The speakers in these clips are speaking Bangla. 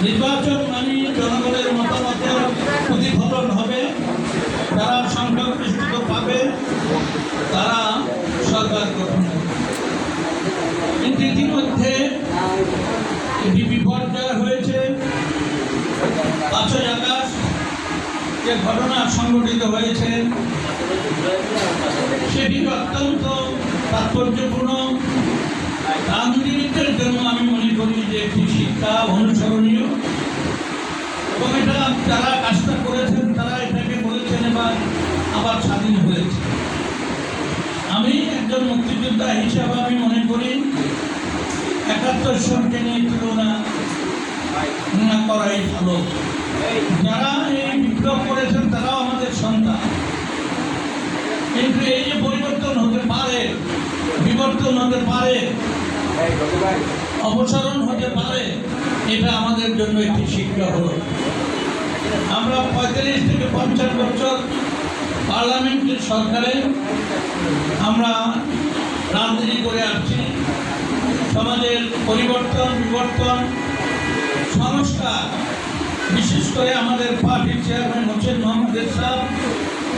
নির্বাচন মানে জনগণের মতামতের প্রতিফলন হবে। যারা সংখ্যাগরিষ্ঠতা পাবে তারা সরকার গঠন করবে। কিন্তু ইতিমধ্যে এটি বিপর্যয় হয়েছে। 5ই আগস্ট যে ঘটনা সংঘটিত হয়েছে সেটি অত্যন্ত তাৎপর্যপূর্ণ। রাজনীতিবিদদের জন্য আমি মনে করি যে একটি শিক্ষা অনুসরণীয়, এবং এটা যারা কাজটা করেছেন তারা এটাকে বলেছেন এবার আবার স্বাধীন হয়েছে। আমি একজন মুক্তিযোদ্ধা হিসাবে আমি মনে করি 71 সনকে নিয়ে তুলনা না করাই ভালো। যারা এই বিপ্লব করেছেন তারাও আমাদের সন্তান, কিন্তু এই যে পরিবর্তন হতে পারে, বিবর্তন হতে পারে, অপসারণ হতে পারে, এটা আমাদের জন্য একটি শিক্ষা হলো। আমরা 45 থেকে 50 বছর পার্লামেন্টের সরকারে আমরা রাজনীতি করে আসছি। সমাজের পরিবর্তন, বিবর্তন, সংস্কার, বিশেষ করে আমাদের পার্টির চেয়ারম্যান হচ্ছেন মোহাম্মদ এরশাদ,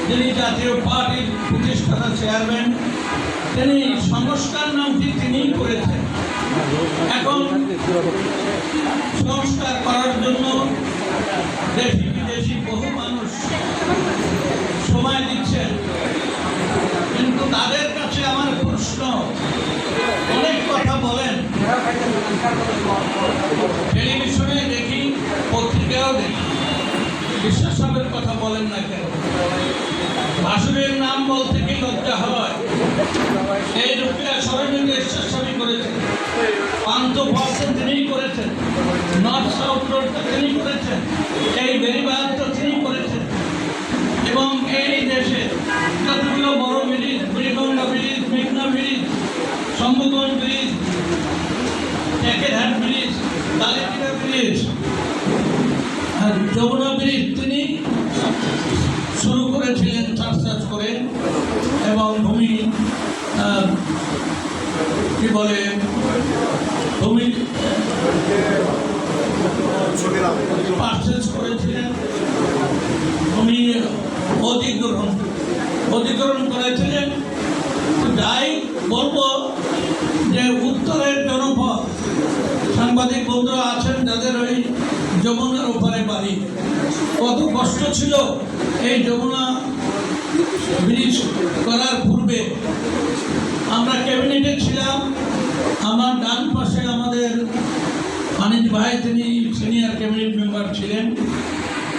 যিনি জাতীয় পার্টির প্রতিষ্ঠাতা চেয়ারম্যান। তিনি সংস্কার নামটি তিনিই করেছেন। এখন সংস্কার করার জন্য দেশি বিদেশি বহু মানুষ সময় দিচ্ছেন, কিন্তু তাদের কাছে আমার প্রশ্ন, অনেক কথা বলেন, টেলিভিশনে দেখি, পত্রিকাও দেখি, বিশ্বাসের কথা বলেন না কেন? ভাসুরের নাম বলতে কি লজ্জা হয়? এই রূপে সরকারি স্বামী করেছেন, পান্ত ফলসে তিনিই করেছেন, নর্থ সাউথ রোডটা তিনি করেছেন, এই বেরিবাদটা তিনি করেছেন, এবং এই দেশে যতগুলো বড় ব্রিজ, বুড়িগঙ্গা ব্রিজ, মেঘনা bridge, Shambhuganj bridge, Ekerhat bridge, Kalipira bridge আর যমুনা ব্রিজ তিনি শুরু করেছিলেন চাষ করে, এবং ভূমি কি বলে ভূমি পারচেজ করেছিলেন, ভূমি অধিগ্রহণ করেছিলেন। যাই বলবো যে উত্তরের জনপদ সাংবাদিক বন্ধুরা আছেন যাদের ওই যমুনার ওপারে বাড়ি, কত কষ্ট ছিল এই যমুনা ব্রিজ করার পূর্বে। আমরা ক্যাবিনেটে ছিলাম, আমার ডান পাশে আমাদের অনিত ভাই, তিনি সিনিয়র ক্যাবিনেট মেম্বার ছিলেন।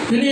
তিনি